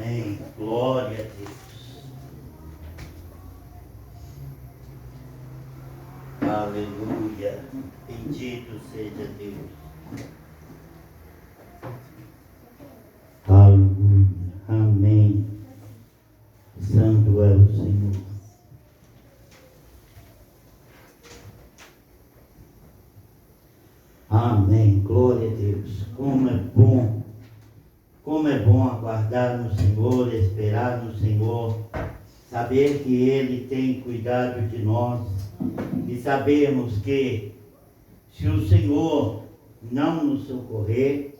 Amém. Glória a Deus. Aleluia. Bendito seja Deus. Aleluia. Amém. Santo é o Senhor. Amém. Glória a Deus. Como é bom aguardar no Senhor, esperar no Senhor, saber que Ele tem cuidado de nós e sabemos que se o Senhor não nos socorrer,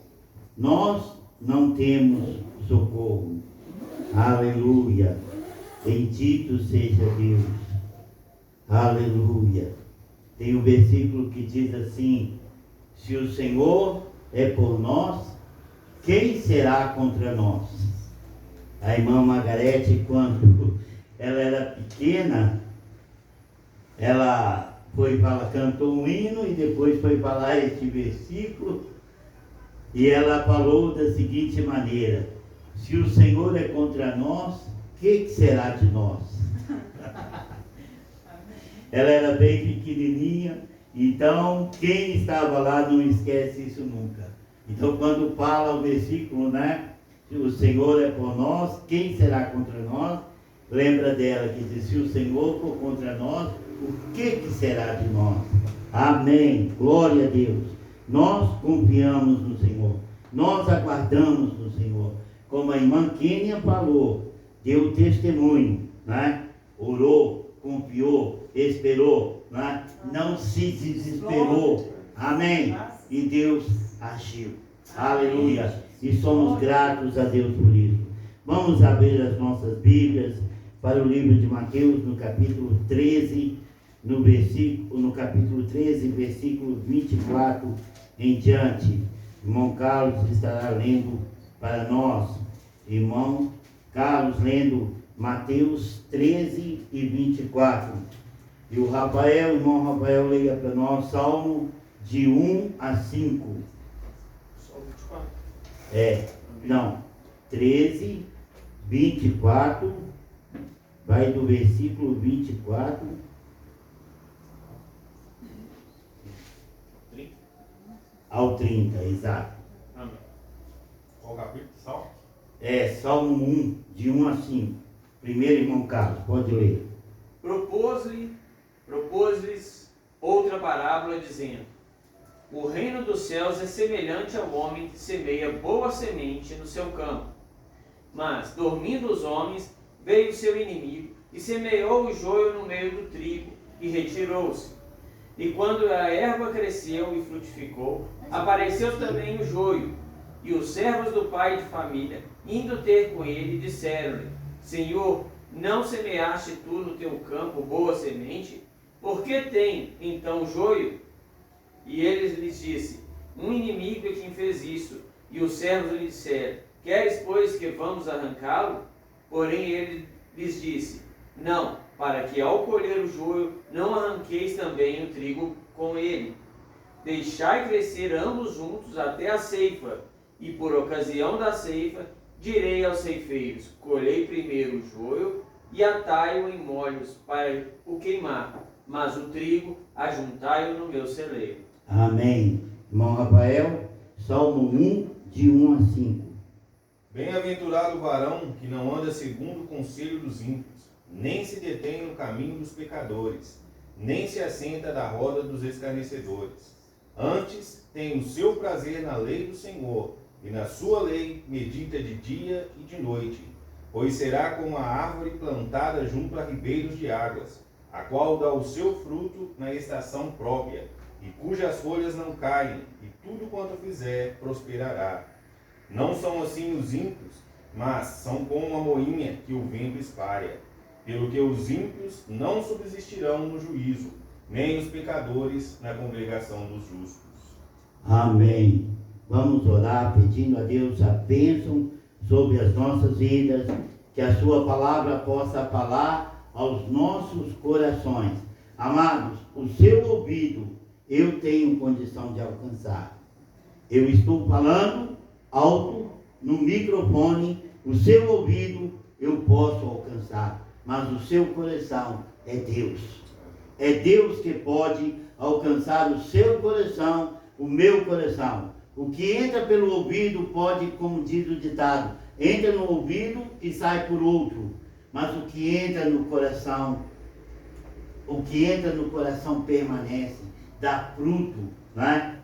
nós não temos socorro. Aleluia. Bendito seja Deus. Aleluia. Tem um versículo que diz assim: se o Senhor é por nós, quem será contra nós? A irmã Margarete, quando ela era pequena, ela cantou um hino e depois foi falar este versículo, e ela falou da seguinte maneira: se o Senhor é contra nós, que será de nós? Ela era bem pequenininha, então quem estava lá não esquece isso nunca. Então quando fala o versículo, né? Se o Senhor é por nós, quem será contra nós? Lembra dela que diz: se o Senhor for contra nós, o que será de nós? Amém. Glória a Deus. Nós confiamos no Senhor. Nós aguardamos no Senhor. Como a irmã Kênia falou, deu testemunho, né? Orou, confiou, esperou, né? Não se desesperou. Amém. E Deus agiu. Aleluia. E somos gratos a Deus por isso. Vamos abrir as nossas Bíblias para o livro de Mateus, no capítulo 13, no capítulo 13, versículo 24 em diante. Irmão Carlos estará lendo para nós. Irmão Carlos lendo Mateus 13 e 24. E o irmão Rafael, leia para nós Salmo de 1 a 5. Salmo 24? 13, 24, vai do versículo 24 ao 30, exato. Amém. Qual capítulo? Salmo? Salmo 1, de 1 a 5. Primeiro, irmão Carlos, pode ler. Propôs-lhes outra parábola, dizendo: o reino dos céus é semelhante ao homem que semeia boa semente no seu campo. Mas, dormindo os homens, veio o seu inimigo e semeou o joio no meio do trigo e retirou-se. E quando a erva cresceu e frutificou, apareceu também o joio. E os servos do pai de família, indo ter com ele, disseram-lhe: Senhor, não semeaste tu no teu campo boa semente? Por que tem então joio? E eles lhes disse: um inimigo é quem fez isso. E os servos lhe disseram: queres, pois, que vamos arrancá-lo? Porém ele lhes disse: não, para que ao colher o joio não arranqueis também o trigo com ele. Deixai crescer ambos juntos até a ceifa, e por ocasião da ceifa direi aos ceifeiros: colhei primeiro o joio e atai-o em molhos para o queimar, mas o trigo ajuntai-o no meu celeiro. Amém. Irmão Rafael, Salmo 1, de 1 a 5. Bem-aventurado o varão que não anda segundo o conselho dos ímpios, nem se detém no caminho dos pecadores, nem se assenta da roda dos escarnecedores. Antes tem o seu prazer na lei do Senhor, e na sua lei medita de dia e de noite. Pois será como a árvore plantada junto a ribeiros de águas, a qual dá o seu fruto na estação própria, e cujas folhas não caem, e tudo quanto fizer prosperará. Não são assim os ímpios, mas são como a moinha que o vento espalha. Pelo que os ímpios não subsistirão no juízo, nem os pecadores na congregação dos justos. Amém. Vamos orar pedindo a Deus a bênção sobre as nossas vidas, que a sua palavra possa falar aos nossos corações. Amados, o seu ouvido eu tenho condição de alcançar. Eu estou falando alto no microfone O seu ouvido eu posso alcançar, mas o seu coração é Deus. É Deus que pode alcançar o seu coração, o meu coração. O que entra pelo ouvido pode, como diz o ditado, entra no ouvido e sai por outro. Mas o que entra no coração permanece, dá fruto, né?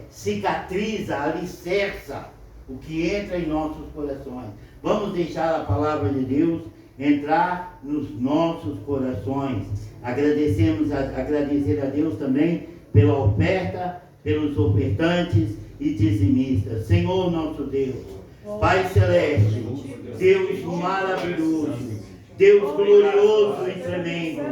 Cicatriza, alicerça o que entra em nossos corações. Vamos deixar a palavra de Deus entrar nos nossos corações. Agradecer a Deus também pela oferta, pelos ofertantes e dizimistas. Senhor nosso Deus, Pai Celeste, Deus maravilhoso, Deus glorioso e tremendo,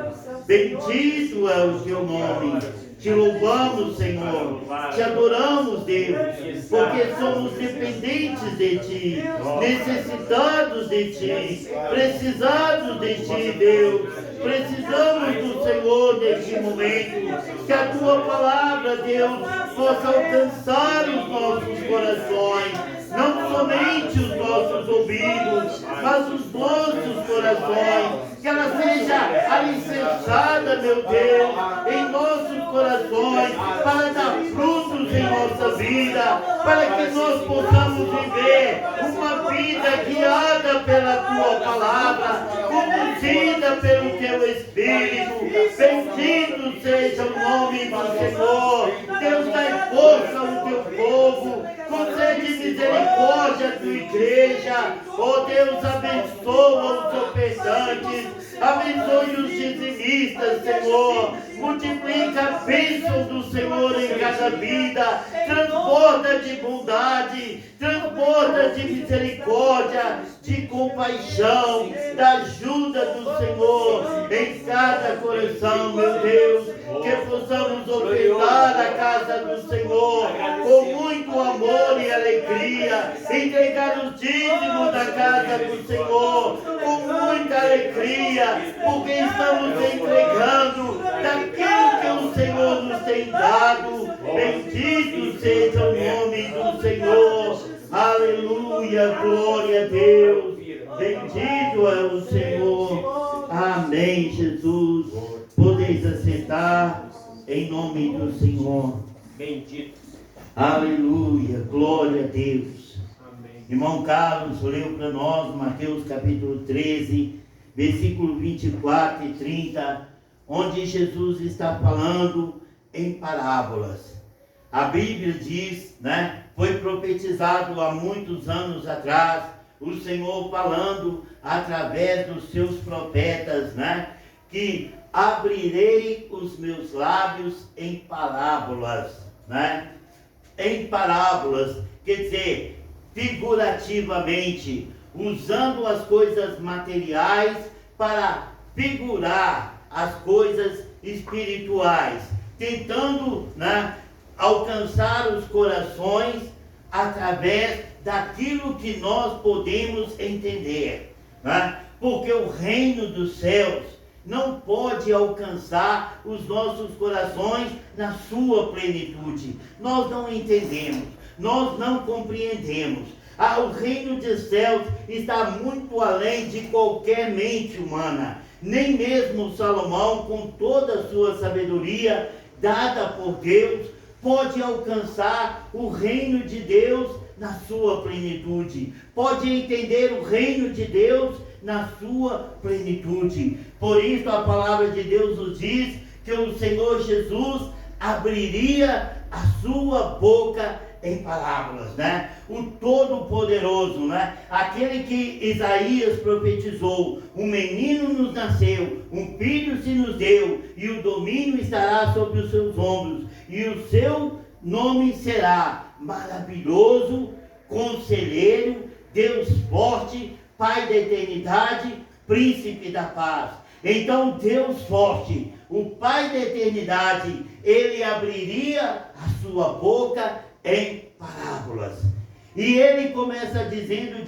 bendito é o teu nome. Te louvamos, Senhor, te adoramos, Deus, porque somos dependentes de Ti, necessitados de Ti, precisados de Ti, Deus. Precisamos do Senhor neste momento, que a Tua palavra, Deus, possa alcançar os nossos corações, não somente os nossos ouvidos, mas os nossos corações, que ela seja alicerçada, meu Deus, em nossos corações, para dar frutos em nossa vida, para que nós possamos viver uma vida guiada pela Tua palavra, conduzida pelo Teu Espírito. Bendito seja o nome do Senhor. Deus, dai força ao Teu povo, concede misericórdia à Tua igreja. Oh Deus, abençoa os ofertantes, abençoe os dizimistas, Senhor. Multiplica a bênção do Senhor em cada vida, transborda de bondade, transborda de misericórdia, de compaixão, da ajuda do Senhor em cada coração, meu Deus, que possamos ofertar a casa do Senhor com muito amor e alegria, entregar os dízimos da casa do Senhor com muita alegria, porque estamos entregando daquilo que o Senhor nos tem dado. Bendito seja o nome do Senhor. Aleluia, glória a Deus. Bendito é o Senhor. Amém, Jesus. Podeis assentar em nome do Senhor. Bendito. Aleluia, glória a Deus. Amém. Irmão Carlos leu para nós Mateus capítulo 13, versículo 24 e 30, onde Jesus está falando em parábolas. A Bíblia diz, né? Foi profetizado há muitos anos atrás, o Senhor falando através dos seus profetas, né? Que abrirei os meus lábios em parábolas, né? Em parábolas, quer dizer, figurativamente, usando as coisas materiais para figurar as coisas espirituais, tentando, né, alcançar os corações através daquilo que nós podemos entender, né? Porque o reino dos céus não pode alcançar os nossos corações na sua plenitude. Nós não entendemos, nós não compreendemos. O reino dos céus está muito além de qualquer mente humana. Nem mesmo Salomão, com toda a sua sabedoria dada por Deus, pode alcançar o reino de Deus na sua plenitude. Pode entender o reino de Deus na sua plenitude. Por isso a palavra de Deus nos diz que o Senhor Jesus abriria a sua boca em parábolas, né? O Todo-Poderoso, né? Aquele que Isaías profetizou: um menino nos nasceu, um filho se nos deu, e o domínio estará sobre os seus ombros, e o seu nome será Maravilhoso, Conselheiro, Deus Forte, Pai da Eternidade, Príncipe da Paz. Então Deus Forte, o Pai da Eternidade, Ele abriria a sua boca em parábolas. E Ele começa dizendo,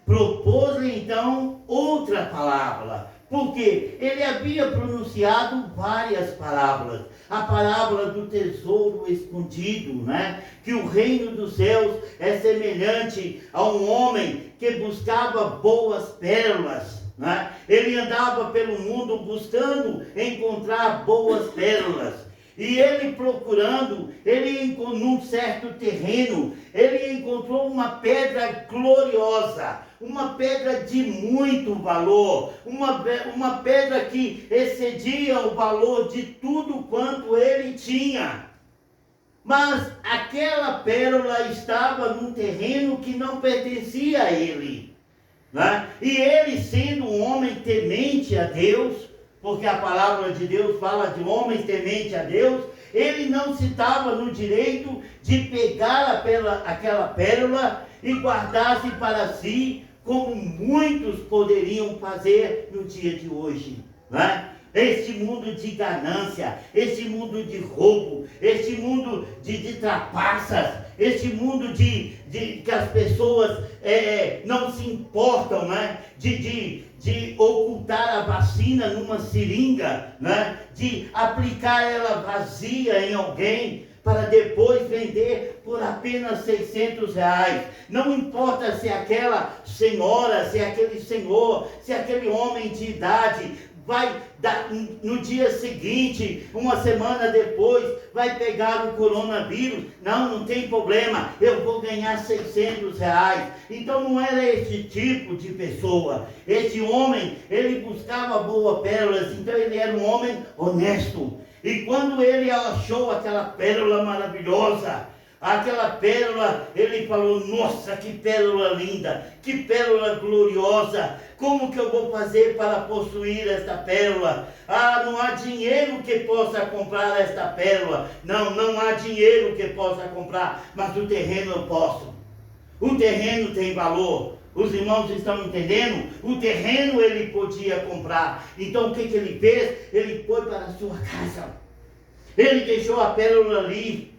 propôs então outra parábola. Porque ele havia pronunciado várias parábolas. A parábola do tesouro escondido, né? Que o reino dos céus é semelhante a um homem que buscava boas pérolas, né? Ele andava pelo mundo buscando encontrar boas pérolas. E ele procurando, num certo terreno, ele encontrou uma pedra gloriosa, uma pedra de muito valor, uma pedra que excedia o valor de tudo quanto ele tinha. Mas aquela pérola estava num terreno que não pertencia a ele, né? E ele, sendo um homem temente a Deus, porque a palavra de Deus fala de homens tementes a Deus, ele não se dava no direito de pegar aquela pérola e guardar-se para si, como muitos poderiam fazer no dia de hoje, né? Este mundo de ganância, este mundo de roubo, este mundo de trapaças, este mundo de que as pessoas não se importam, né? De ocultar a vacina numa seringa, né? De aplicar ela vazia em alguém, para depois vender por apenas R$600. Não importa se aquela senhora, se aquele senhor, se aquele homem de idade vai no dia seguinte, uma semana depois, vai pegar o coronavírus. Não tem problema, eu vou ganhar R$600. Então não era esse tipo de pessoa. Esse homem, ele buscava boas pérolas, então ele era um homem honesto. E quando ele achou aquela pérola maravilhosa, aquela pérola, ele falou: nossa, que pérola linda, que pérola gloriosa, como que eu vou fazer para possuir esta pérola? Não há dinheiro que possa comprar esta pérola, não há dinheiro que possa comprar, mas o terreno eu posso, o terreno tem valor. Os irmãos estão entendendo? O terreno ele podia comprar. Então o que ele fez? Ele foi para a sua casa, ele deixou a pérola ali.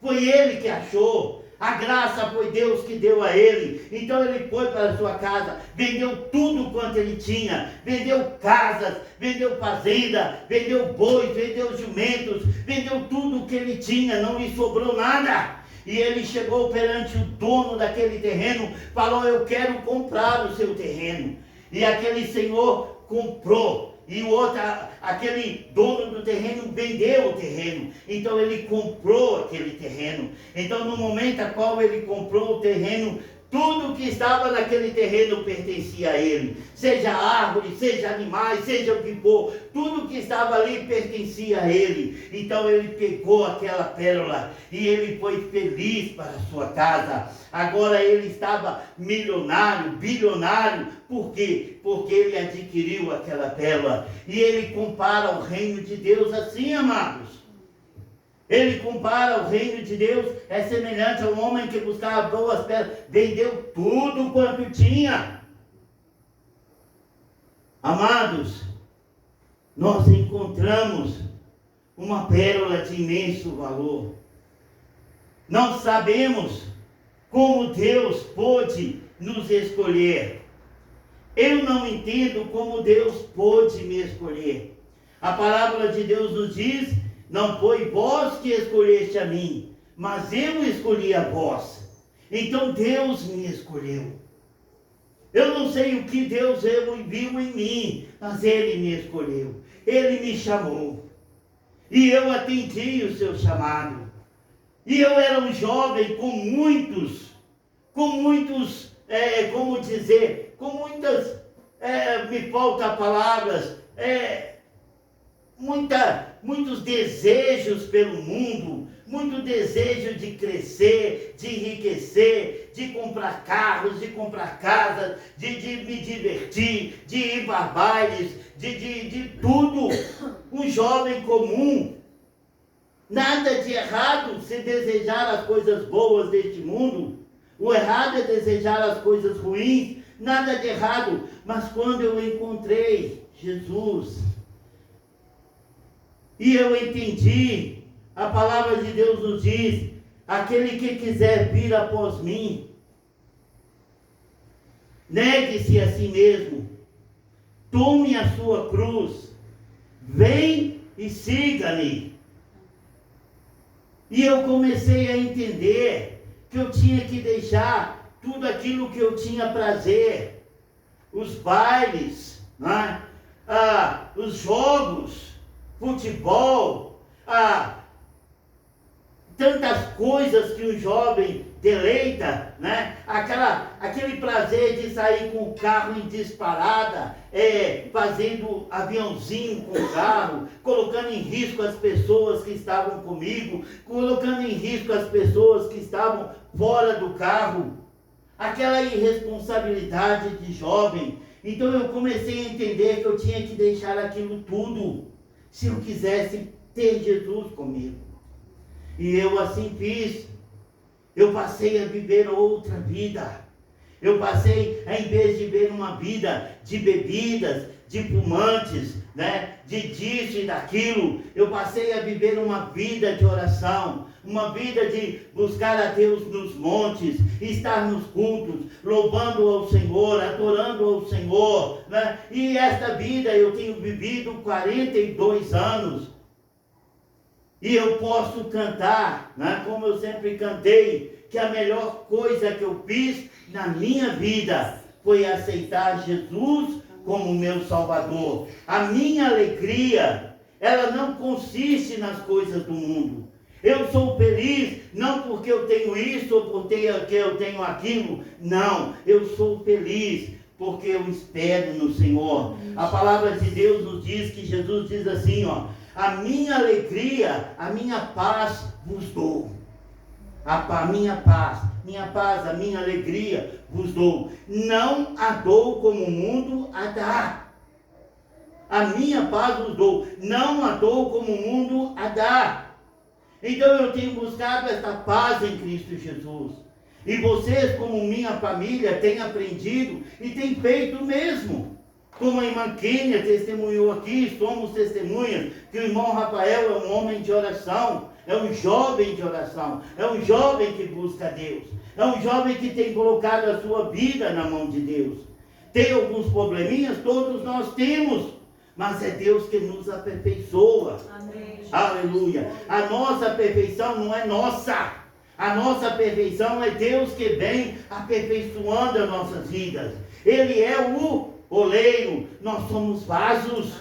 Foi ele que achou, a graça foi Deus que deu a ele. Então ele foi para a sua casa, vendeu tudo quanto ele tinha, vendeu casas, vendeu fazenda, vendeu bois, vendeu jumentos, vendeu tudo o que ele tinha, não lhe sobrou nada. E ele chegou perante o dono daquele terreno, falou: eu quero comprar o seu terreno. E aquele senhor comprou. E o outro, aquele dono do terreno, vendeu o terreno. Então ele comprou aquele terreno. Então no momento a qual ele comprou o terreno, tudo que estava naquele terreno pertencia a ele. Seja árvore, seja animais, seja o que for, tudo que estava ali pertencia a ele. Então ele pegou aquela pérola e ele foi feliz para a sua casa. Agora ele estava milionário, bilionário. Por quê? Porque ele adquiriu aquela pérola. E ele compara o reino de Deus assim, amados. Ele compara o reino de Deus, é semelhante a um homem que buscava boas pérolas, vendeu tudo quanto tinha. Amados, nós encontramos uma pérola de imenso valor. Não sabemos como Deus pôde nos escolher. Eu não entendo como Deus pôde me escolher. A palavra de Deus nos diz: não foi vós que escolheste a mim, mas eu escolhi a vós. Então Deus me escolheu. Eu não sei o que Deus viu em mim, mas Ele me escolheu. Ele me chamou. E eu atendi o seu chamado. E eu era um jovem com muitas, me faltam palavras, muitos desejos pelo mundo, muito desejo de crescer, de enriquecer, de comprar carros, de comprar casas, de me divertir, de ir para bailes, de tudo. Um jovem comum. Nada de errado se desejar as coisas boas deste mundo. O errado é desejar as coisas ruins. Nada de errado. Mas quando eu encontrei Jesus, e eu entendi, a palavra de Deus nos diz: aquele que quiser vir após mim, negue-se a si mesmo, tome a sua cruz, vem e siga-me. E eu comecei a entender que eu tinha que deixar tudo aquilo que eu tinha prazer, os bailes, né? Os jogos, futebol, tantas coisas que o jovem deleita, né? Aquele prazer de sair com o carro em disparada, fazendo aviãozinho com o carro, colocando em risco as pessoas que estavam comigo, colocando em risco as pessoas que estavam fora do carro, aquela irresponsabilidade de jovem. Então eu comecei a entender que eu tinha que deixar aquilo tudo, se eu quisesse ter Jesus comigo. E eu assim fiz. Eu passei a viver outra vida. Eu passei, em vez de ver uma vida de bebidas, de fumantes, né, de disso e daquilo, eu passei a viver uma vida de oração, uma vida de buscar a Deus nos montes, estar nos cultos, louvando ao Senhor, adorando ao Senhor, né? E esta vida eu tenho vivido 42 anos. E eu posso cantar, né, como eu sempre cantei, que a melhor coisa que eu fiz na minha vida foi aceitar Jesus como meu Salvador. A minha alegria, ela não consiste nas coisas do mundo. Eu sou feliz não porque eu tenho isso ou porque eu tenho aquilo. Não, eu sou feliz porque eu espero no Senhor. A palavra de Deus nos diz que Jesus diz assim, a minha alegria, a minha paz vos dou. A minha paz, a minha alegria vos dou. Não a dou como o mundo a dá. A minha paz vos dou. Não a dou como o mundo a dá. Então eu tenho buscado esta paz em Cristo Jesus. E vocês, como minha família, têm aprendido e têm feito o mesmo. Como a irmã Kênia testemunhou aqui, somos testemunhas que o irmão Rafael é um homem de oração, é um jovem de oração, é um jovem que busca Deus, é um jovem que tem colocado a sua vida na mão de Deus. Tem alguns probleminhas, todos nós temos, mas é Deus que nos aperfeiçoa. Amém. Aleluia. A nossa perfeição não é nossa. A nossa perfeição é Deus que vem aperfeiçoando as nossas vidas. Ele é o oleiro, nós somos vasos.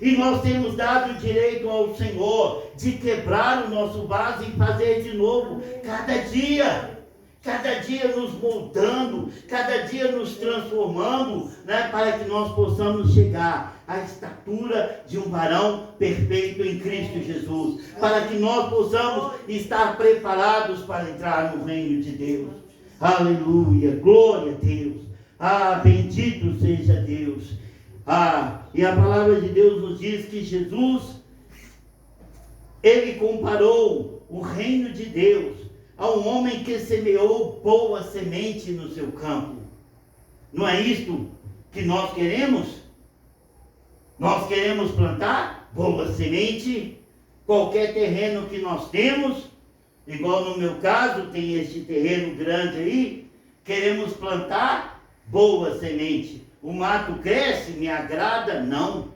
E nós temos dado direito ao Senhor de quebrar o nosso vaso e fazer de novo cada dia nos moldando, cada dia nos transformando, né, para que nós possamos chegar à estatura de um varão perfeito em Cristo Jesus, para que nós possamos estar preparados para entrar no reino de Deus. Aleluia, glória a Deus. Bendito seja Deus. E a palavra de Deus nos diz que Jesus, ele comparou o reino de Deus a um homem que semeou boa semente no seu campo. Não é isto que nós queremos? Nós queremos plantar boa semente, qualquer terreno que nós temos, igual no meu caso, tem este terreno grande aí, queremos plantar boa semente. O mato cresce, me agrada? Não.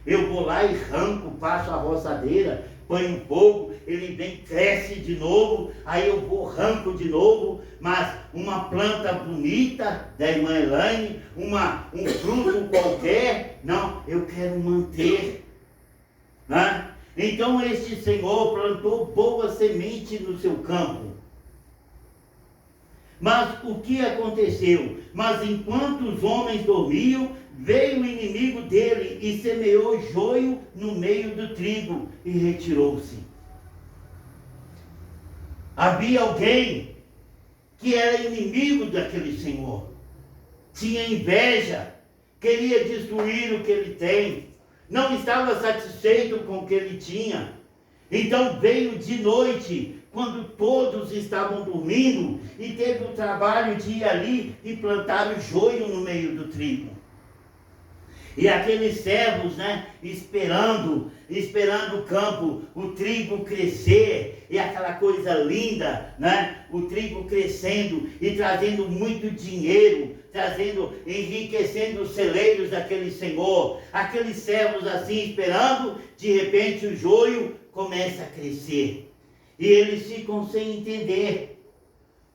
Eu vou lá e arranco, passo a roçadeira, põe um fogo, ele vem, cresce de novo, aí eu vou, arranco de novo, mas uma planta bonita da irmã Elaine, um fruto qualquer, não, eu quero manter, né? Então este Senhor plantou boa semente no seu campo. Mas o que aconteceu? Mas enquanto os homens dormiam, veio o inimigo dele e semeou joio no meio do trigo e retirou-se. Havia alguém que era inimigo daquele Senhor, tinha inveja, queria destruir o que ele tem, não estava satisfeito com o que ele tinha. Então veio de noite, quando todos estavam dormindo, e teve o trabalho de ir ali e plantar o joio no meio do trigo. E aqueles servos, né, esperando o campo, o trigo crescer, e aquela coisa linda, né, o trigo crescendo e trazendo muito dinheiro, enriquecendo os celeiros daquele senhor. Aqueles servos assim esperando, de repente o joio começa a crescer. E eles ficam sem entender.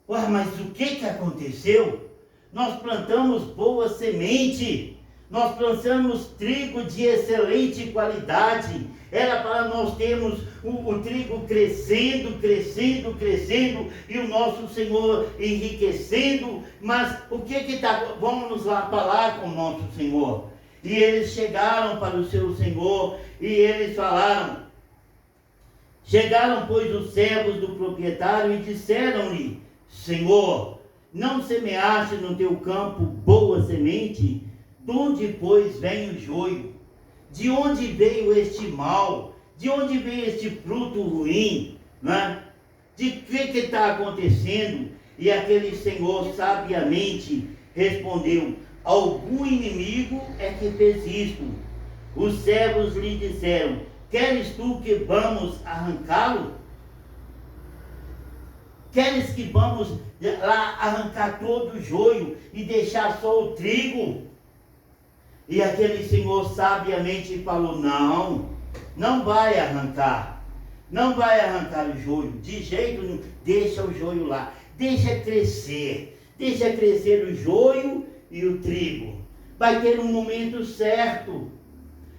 Ué, mas o que aconteceu? Nós plantamos boa semente. Nós plantamos trigo de excelente qualidade. Era para nós termos o trigo crescendo, e o nosso Senhor enriquecendo. Mas o que está? Vamos lá falar com o nosso Senhor. E eles chegaram para o seu Senhor e eles falaram. Chegaram, pois, os servos do proprietário e disseram-lhe: Senhor, não semeaste no teu campo boa semente? De onde, pois, vem o joio? De onde veio este mal? De onde veio este fruto ruim? Né? De que está acontecendo? E aquele senhor sabiamente respondeu: algum inimigo é que fez isto. Os servos lhe disseram: queres tu que vamos arrancá-lo? Queres que vamos lá arrancar todo o joio e deixar só o trigo? E aquele senhor sabiamente falou: não vai arrancar. Não vai arrancar o joio, de jeito nenhum. Deixa o joio lá. Deixa crescer o joio e o trigo. Vai ter um momento certo.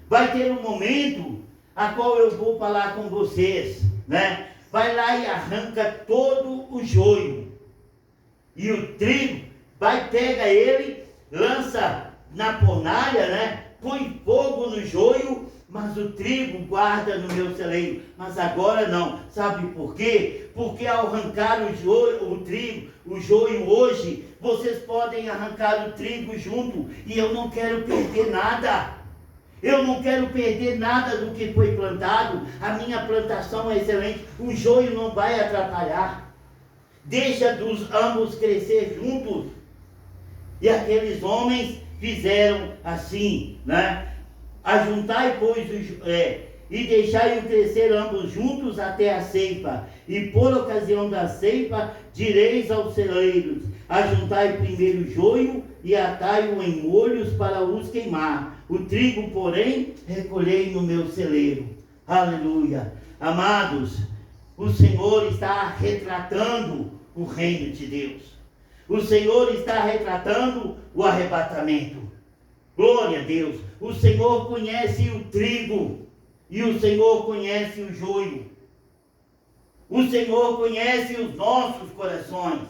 Vai ter um momento a qual eu vou falar com vocês, né? Vai lá e arranca todo o joio. E o trigo, pega ele, lança na fornalha, né? Põe fogo no joio, mas o trigo guarda no meu celeiro. Mas agora não. Sabe por quê? Porque ao arrancar o joio hoje, vocês podem arrancar o trigo junto. E eu não quero perder nada. Eu não quero perder nada do que foi plantado. A minha plantação é excelente. O joio não vai atrapalhar. Deixa ambos crescer juntos. E aqueles homens fizeram assim, né? Ajuntai, pois, e deixai-o crescer ambos juntos até a ceifa. E por ocasião da ceifa, direis aos celeiros: ajuntai primeiro o joio e atai-o em molhos para os queimar. O trigo, porém, recolhei no meu celeiro. Aleluia. Amados, o Senhor está retratando o reino de Deus. O Senhor está retratando o arrebatamento. Glória a Deus. O Senhor conhece o trigo e o Senhor conhece o joio. O Senhor conhece os nossos corações.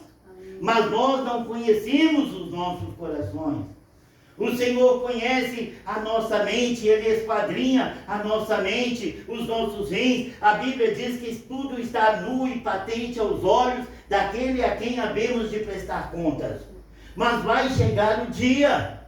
Mas nós não conhecemos os nossos corações. O Senhor conhece a nossa mente, Ele esquadrinha a nossa mente, os nossos rins. A Bíblia diz que tudo está nu e patente aos olhos daquele a quem havemos de prestar contas. Mas vai chegar o dia,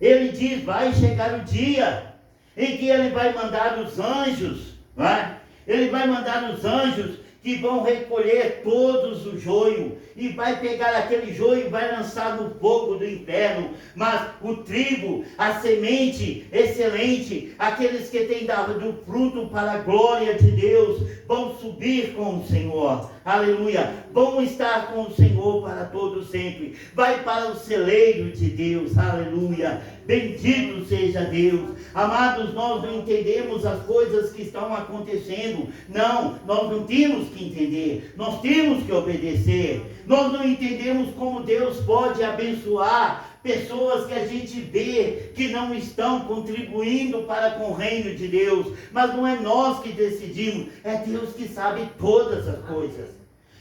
Ele diz, vai chegar o dia em que Ele vai mandar os anjos, vai? Ele vai mandar os anjos que vão recolher todos o joio, e vai pegar aquele joio e vai lançar no fogo do inferno. Mas o trigo, a semente excelente, aqueles que têm dado do fruto para a glória de Deus, vão subir com o Senhor, aleluia, vão estar com o Senhor para todo sempre, vai para o celeiro de Deus, aleluia, bendito seja Deus. Amados, nós não entendemos as coisas que estão acontecendo, não, nós não temos que entender, nós temos que obedecer. Nós não entendemos como Deus pode abençoar pessoas que a gente vê que não estão contribuindo para com o reino de Deus, mas não é nós que decidimos, é Deus que sabe todas as coisas.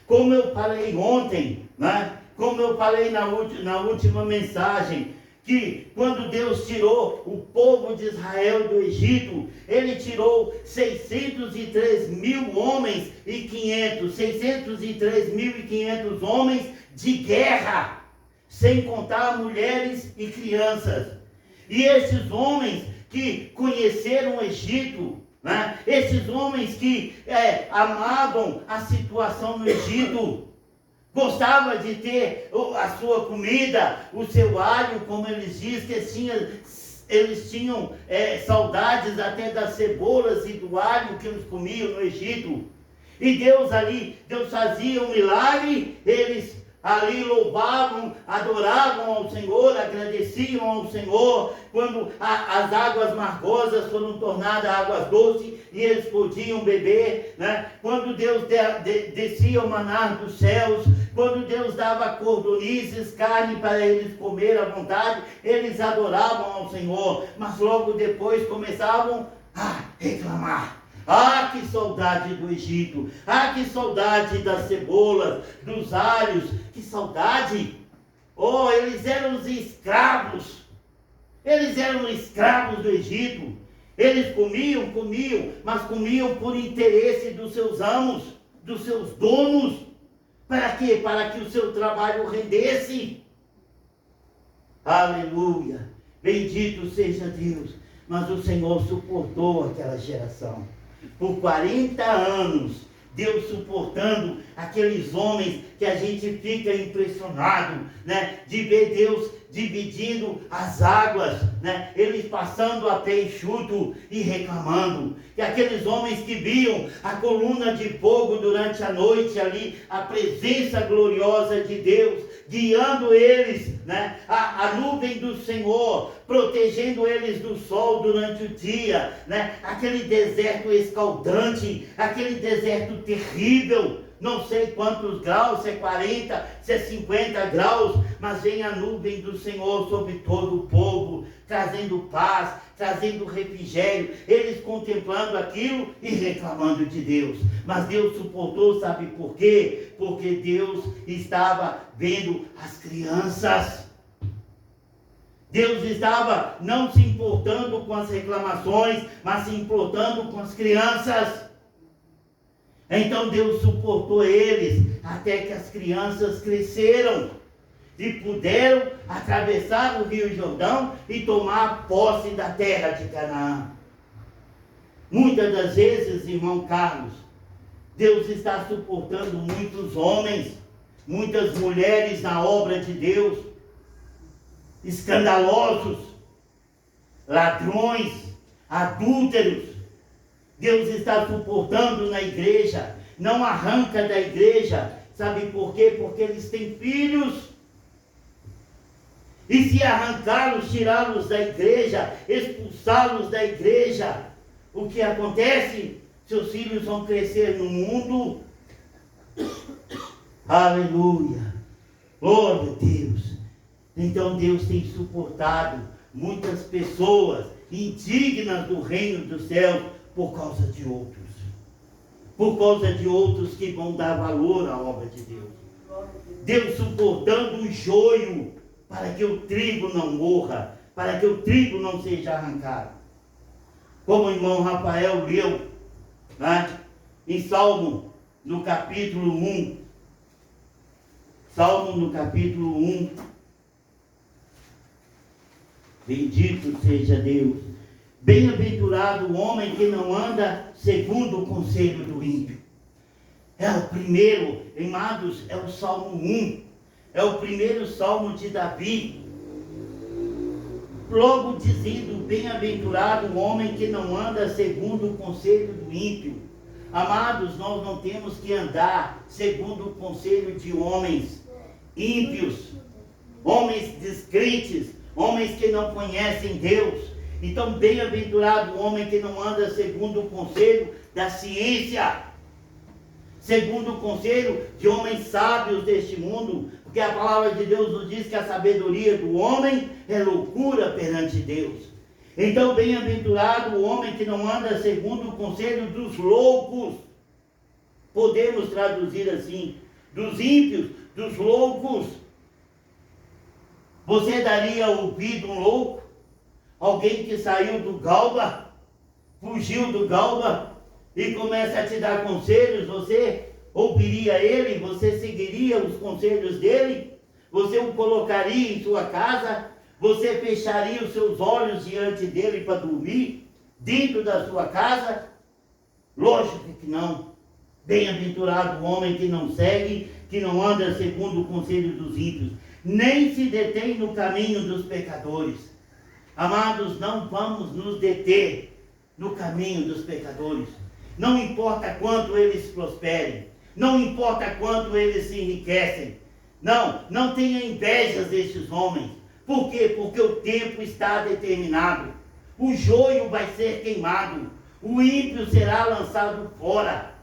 Como eu falei ontem, né? Como eu falei na última mensagem, que quando Deus tirou o povo de Israel do Egito, Ele tirou 603.500 homens de guerra, sem contar mulheres e crianças. E esses homens que conheceram o Egito, né? Esses homens que amavam a situação no Egito, gostava de ter a sua comida, o seu alho, como eles dizem, que tinha eles tinham saudades até das cebolas e do alho que eles comiam no Egito. E Deus fazia um milagre, eles ali louvavam, adoravam ao Senhor, agradeciam ao Senhor, quando as águas margosas foram tornadas águas doces e eles podiam beber, né? Quando Deus descia o maná dos céus, quando Deus dava cordonizes, carne para eles comer à vontade, eles adoravam ao Senhor, mas logo depois começavam a reclamar. Ah, que saudade do Egito! Ah, que saudade das cebolas, dos alhos! Que saudade! Oh, eles eram os escravos! Eles eram escravos do Egito. Eles comiam, mas comiam por interesse dos seus amos, dos seus donos. Para quê? Para que o seu trabalho rendesse. Aleluia! Bendito seja Deus! Mas o Senhor suportou aquela geração. Por 40 anos, Deus suportando aqueles homens que a gente fica impressionado, né? De ver Deus dividindo as águas, né? Eles passando a pé enxuto e reclamando. E aqueles homens que viam a coluna de fogo durante a noite ali, a presença gloriosa de Deus, guiando eles, né? A nuvem do Senhor, protegendo eles do sol durante o dia, né? Aquele deserto escaldante, aquele deserto terrível, não sei quantos graus, se é 40, se é 50 graus, mas vem a nuvem do Senhor sobre todo o povo, trazendo paz, trazendo refrigério, eles contemplando aquilo e reclamando de Deus. Mas Deus suportou, sabe por quê? Porque Deus estava vendo as crianças. Deus estava não se importando com as reclamações, mas se importando com as crianças. Então Deus suportou eles até que as crianças cresceram e puderam atravessar o Rio Jordão e tomar posse da terra de Canaã. Muitas das vezes, irmão Carlos, Deus está suportando muitos homens, muitas mulheres na obra de Deus, escandalosos, ladrões, adúlteros. Deus está suportando na igreja, não arranca da igreja. Sabe por quê? Porque eles têm filhos. E se arrancá-los, tirá-los da igreja, expulsá-los da igreja, o que acontece? Seus filhos vão crescer no mundo. Aleluia! Glória a Deus! Então Deus tem suportado muitas pessoas indignas do reino dos céus, por causa de outros. Por causa de outros que vão dar valor à obra de Deus. Deus suportando o joio, para que o trigo não morra, para que o trigo não seja arrancado. Como o irmão Rafael leu, né? Em Salmo, no capítulo 1. Salmo, no capítulo 1. Bendito seja Deus. Bem-aventurado o homem que não anda segundo o conselho do ímpio. É o primeiro, amados, é o Salmo 1. É o primeiro salmo de Davi. Logo dizendo, bem-aventurado o homem que não anda segundo o conselho do ímpio. Amados, nós não temos que andar segundo o conselho de homens ímpios, homens descrentes, homens que não conhecem Deus. Então, bem-aventurado o homem que não anda segundo o conselho da ciência, segundo o conselho de homens sábios deste mundo, porque a palavra de Deus nos diz que a sabedoria do homem é loucura perante Deus. Então, bem-aventurado o homem que não anda segundo o conselho dos loucos. Podemos traduzir assim, dos ímpios, dos loucos. Você daria ouvido a um louco? Alguém que saiu do Galba, fugiu do Galba e começa a te dar conselhos, você ouviria ele? Você seguiria os conselhos dele? Você o colocaria em sua casa? Você fecharia os seus olhos diante dele para dormir dentro da sua casa? Lógico que não. Bem-aventurado o homem que não segue, que não anda segundo o conselho dos ímpios, nem se detém no caminho dos pecadores. Amados, não vamos nos deter no caminho dos pecadores. Não importa quanto eles prosperem, não importa quanto eles se enriquecem. Não tenha invejas desses homens. Por quê? Porque o tempo está determinado. O joio vai ser queimado. O ímpio será lançado fora.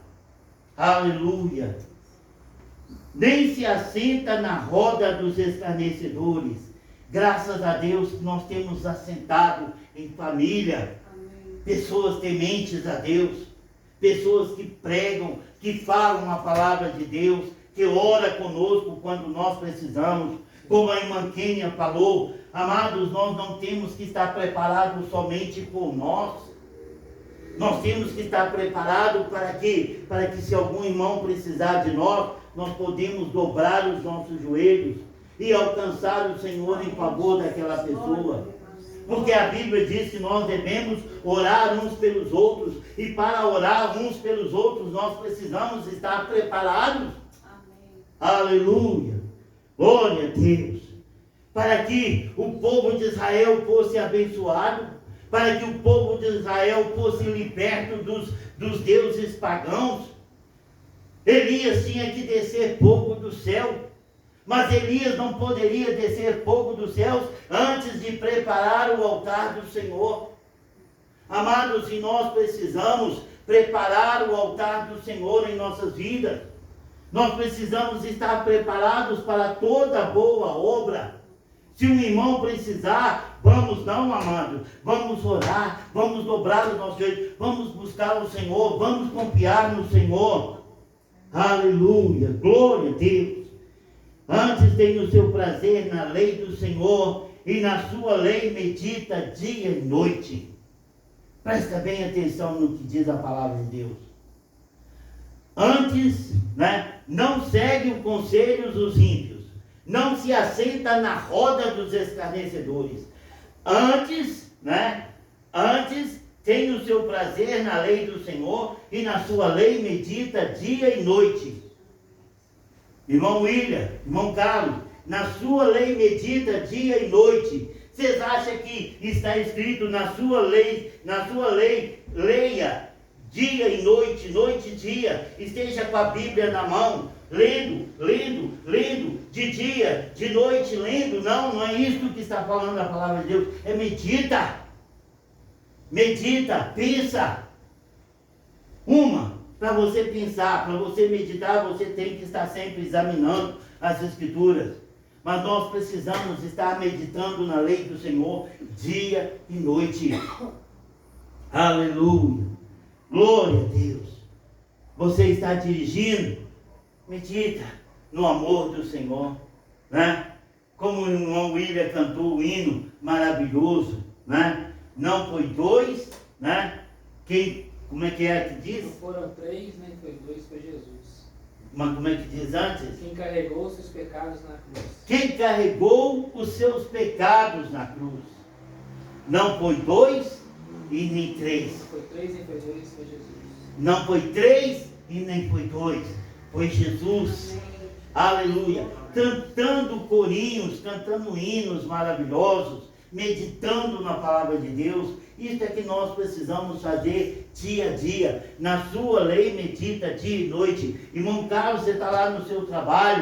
Aleluia. Nem se assenta na roda dos escarnecedores. Graças a Deus que nós temos assentado em família. Amém. Pessoas tementes a Deus. Pessoas que pregam, que falam a palavra de Deus, que ora conosco quando nós precisamos. Como a irmã Kênia falou, amados, nós não temos que estar preparados somente por nós. Nós temos que estar preparados para que se algum irmão precisar de nós podemos dobrar os nossos joelhos e alcançar o Senhor em favor daquela pessoa. Porque a Bíblia diz que nós devemos orar uns pelos outros, e para orar uns pelos outros nós precisamos estar preparados. Amém. Aleluia. Glória a Deus. Para que o povo de Israel fosse abençoado, para que o povo de Israel fosse liberto dos deuses pagãos, Elias tinha que descer fogo do céu. Mas Elias não poderia descer fogo dos céus antes de preparar o altar do Senhor. Amados, e nós precisamos preparar o altar do Senhor em nossas vidas. Nós precisamos estar preparados para toda boa obra. Se um irmão precisar, vamos amado, vamos orar, vamos dobrar os nossos joelhos, vamos buscar o Senhor, vamos confiar no Senhor. Aleluia, glória a Deus. Antes tem o seu prazer na lei do Senhor, e na sua lei medita dia e noite. Presta bem atenção no que diz a palavra de Deus. Antes, não segue o conselho dos ímpios, não se assenta na roda dos escarnecedores. Antes tem o seu prazer na lei do Senhor, e na sua lei medita dia e noite. Irmão William, irmão Carlos, na sua lei medita dia e noite. Vocês acham que está escrito na sua lei, leia dia e noite, noite e dia, esteja com a Bíblia na mão, lendo, de dia, de noite, lendo. Não é isso que está falando a palavra de Deus, é medita, pensa. Para você pensar, para você meditar, você tem que estar sempre examinando as Escrituras. Mas nós precisamos estar meditando na lei do Senhor dia e noite. Aleluia. Glória a Deus. Você está dirigindo? Medita no amor do Senhor. Como o irmão William cantou o hino maravilhoso. Não foi dois, como é que diz? Não foram três, nem foi dois, foi Jesus. Mas como é que diz antes? Quem carregou os seus pecados na cruz. Quem carregou os seus pecados na cruz. Não foi dois e nem três. Não foi três, nem foi dois, foi Jesus. Não foi três e nem foi dois. Foi Jesus. Aleluia. Cantando corinhos, cantando hinos maravilhosos, meditando na palavra de Deus. Isso é que nós precisamos fazer dia a dia. Na sua lei medita dia e noite. Irmão Carlos, você está lá no seu trabalho,